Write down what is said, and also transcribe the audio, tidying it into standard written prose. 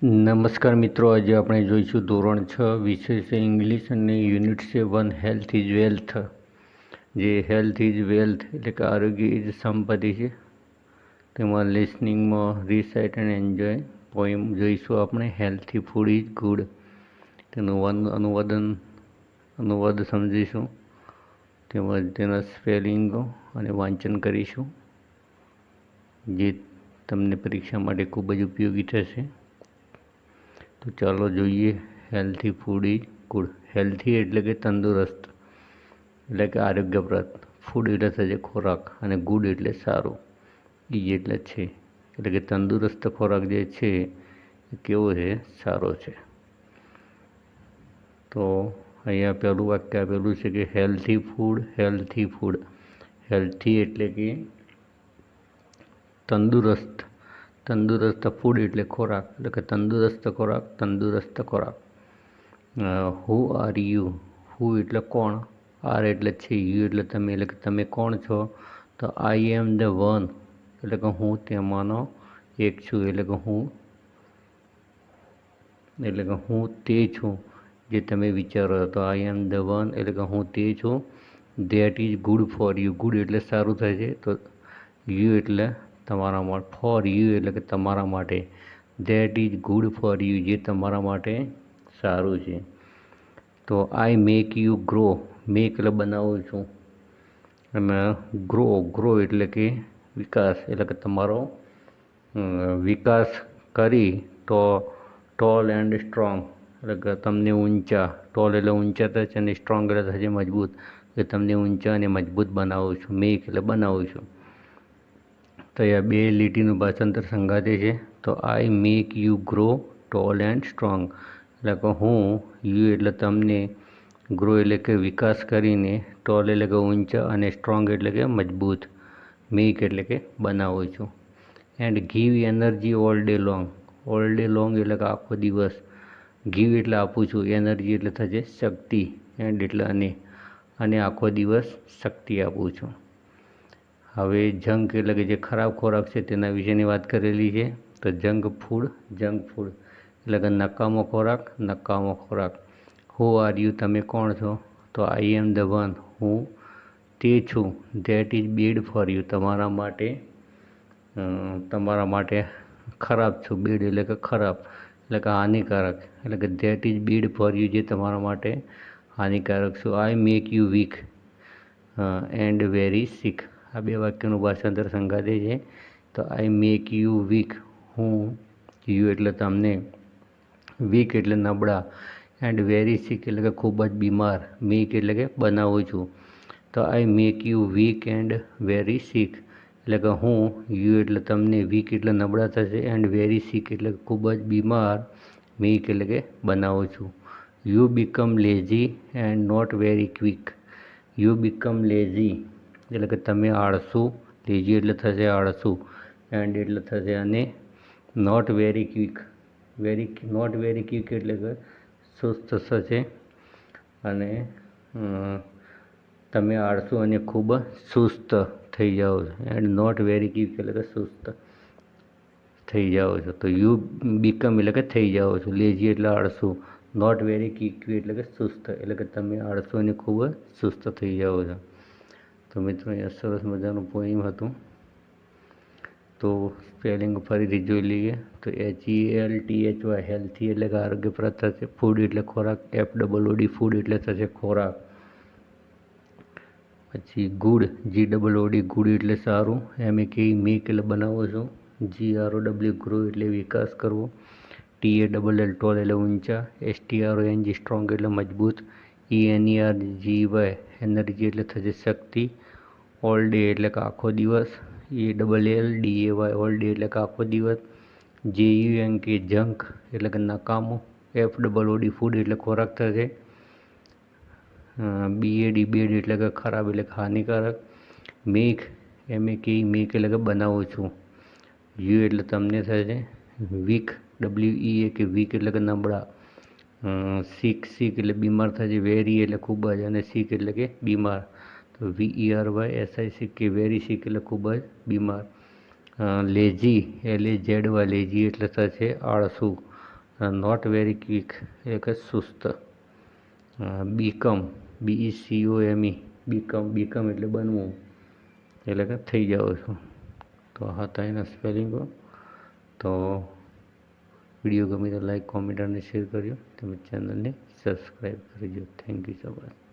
નમસ્કાર મિત્રો, આજે આપણે જોઈશું ધોરણ 6 વિષય છે ઇંગ્લિશ અને યુનિટ છે 1 હેલ્થ ઇઝ વેલ્થ. જે હેલ્થ ઇઝ વેલ્થ એટલે કે આરોગ્ય ઇઝ સંપત્તિ છે. તેમાં લિસનિંગમાં રિસાઇટ એન્ડ એન્જોય પોઈમ જોઈશું આપણે. હેલ્થી ફૂડ ઇઝ ગુડ તેનું અનુવાદ સમજીશું. તેમજ તેના સ્પેલિંગો અને વાંચન કરીશું, જે તમને પરીક્ષા માટે ખૂબ જ ઉપયોગી થશે. તો ચાલો જોઈએ. Healthy food is good. Healthy એટલે કે તંદુરસ્ત, એટલે કે આરોગ્યપ્રદ. ફૂડ એટલે થશે ખોરાક, અને ગુડ એટલે સારું. ઇઝ એટલે છે, એટલે કે તંદુરસ્ત ખોરાક જે છે એ કેવો છે? સારો છે. તો અહીંયા પહેલું વાક્ય આપેલું છે કે healthy food. Healthy food, healthy એટલે કે તંદુરસ્ત. તંદુરસ્ત ફૂડ એટલે ખોરાક, એટલે કે તંદુરસ્ત ખોરાક. તંદુરસ્ત ખોરાક. Who are you. હુ એટલે કોણ, આર એટલે છે, યુ એટલે તમે, એટલે કે તમે કોણ છો? તો આઈ એમ ધ વન, એટલે કે હું તેમાંનો એક છું, એટલે કે હું તે છું જે તમે વિચારો. તો આઈ એમ ધ વન એટલે કે હું તે છું. That is good for you. Good એટલે સારું થાય છે, તો યુ એટલે તમારા માટે. ફોર યુ એટલે કે તમારા માટે. That is good for you, જે તમારા માટે સારું છે. તો I make you grow. Make એટલે બનાવું છું, અને ગ્રો એટલે કે વિકાસ, એટલે કે તમારો વિકાસ કરી. તો ટોલ એન્ડ સ્ટ્રોંગ, એટલે કે તમને ઊંચા. ટોલ એટલે ઊંચા થાય છે, અને સ્ટ્રોંગ એટલે થશે મજબૂત. એટલે તમને ઊંચા અને મજબૂત બનાવું છું. મેક એટલે બનાવું છું. તો અહીંયા બે લીટીનું ભાષાંતર સંગાતે છે. તો I make you grow tall and strong, એટલે કે હું, યુ એટલે તમને, ગ્રો એટલે કે વિકાસ કરીને, ટોલ એટલે કે ઊંચા, અને સ્ટ્રોંગ એટલે કે મજબૂત. મેક એટલે કે બનાવું છું. And give energy all day long. All day long એટલે કે આખો દિવસ. ગીવ એટલે આપું છું, એનર્જી એટલે થશે શક્તિ, એન્ડ એટલે અને આખો દિવસ શક્તિ આપું છું. હવે જંક એટલે કે જે ખરાબ ખોરાક છે તેના વિશેની વાત કરેલી છે. તો જંક ફૂડ એટલે કે નકામો ખોરાક. નકામો ખોરાક. હુ આર યુ, તમે કોણ છો? તો આઈ એમ ધ વન, હું તે છું. That is bad for you, તમારા માટે ખરાબ છું. બેડ એટલે કે ખરાબ, એટલે કે હાનિકારક, એટલે કે that is bad for you, જે તમારા માટે હાનિકારક છું. I make you weak and very sick. આ બે વાક્યનું ભાષાંતર સંગાતે છે. તો આઈ મેક યુ વીક, હું, યુ એટલે તમને, વીક એટલે નબળા, એન્ડ વેરી સિક એટલે કે ખૂબ જ બીમાર. મેક એટલે કે બનાવું છું. તો I make you weak and very sick, એટલે કે હું, યુ એટલે તમને, વીક એટલે નબળા થશે, એન્ડ વેરી સિક એટલે ખૂબ જ બીમાર. મેક એટલે કે બનાવું છું. You become lazy and not very quick. You become lazy એટલે કે તમે આળસુ. લેઝી એટલે થશે આળસુ, એન્ડ એટલે થશે અને, not very quick. Not very quick એટલે કે સુસ્ત થશે, અને તમે આળસુ અને ખૂબ સુસ્ત થઈ જાઓ છો. એન્ડ નોટ વેરી ક્વિક એટલે કે સુસ્ત થઈ જાઓ છો. તો યુ બીકમ એટલે કે થઈ જાઓ છો. લેઝી એટલે આળસુ. નોટ વેરી ક્વિક એટલે કે સુસ્ત, એટલે કે તમે આળસુ અને ખૂબ સુસ્ત થઈ જાઓ છો. તો મિત્રો, અહીંયા સરસ મજાનું પોઈમ હતું. તો સ્પેલિંગ ફરીથી જોઈ લઈએ. તો HELTHY, હેલ્થી એટલે કે આરોગ્યપ્રદ થશે. ફૂડ એટલે ખોરાક. FOOD, ફૂડ એટલે થશે ખોરાક. પછી ગુડ, GOOD, ગુડ એટલે સારું. MEK, મેક એટલે બનાવો છો. GROW, ગ્રો એટલે વિકાસ કરવો. TALL, ટોલ એટલે ઊંચા. STRONG, સ્ટ્રોંગ એટલે મજબૂત. ENERGY, એનર્જી એટલે થશે શક્તિ. ઓલ ડે એટલે કે આખો દિવસ. ALLDAY, ઓલ ડે એટલે કે આખો દિવસ. JUNK, જંક એટલે કે નકામો. FOOD, ફૂડ એટલે ખોરાક થશે. BAD, બેડ એટલે કે ખરાબ, એટલે કે હાનિકારક. મેક, MEK, મેક એટલે કે બનાવું છું. યુ એટલે તમને થશે. વીક, WEAK, વીક એટલે કે નબળા. સિક એટલે બીમાર થશે. વેરી એટલે ખૂબ જ, અને સિક એટલે કે બીમાર. તો VERYSIC, વેરી સિક એટલે ખૂબ જ બીમાર. લેઝી, LAZY, લેઝી એટલે થશે આળસુ. નોટ વેરી ક્વિક એટલે કે સુસ્ત. બીકમ, BECOME, બીકમ એટલે બનવું, એટલે કે થઈ જાઓ છો. તો આ હતા એના સ્પેલિંગો. તો વિડીયો ગમે તો લાઈક, કોમેન્ટ અને શેર કરજો. તમે ચેનલને સબસ્ક્રાઈબ કરજો. Thank you so much.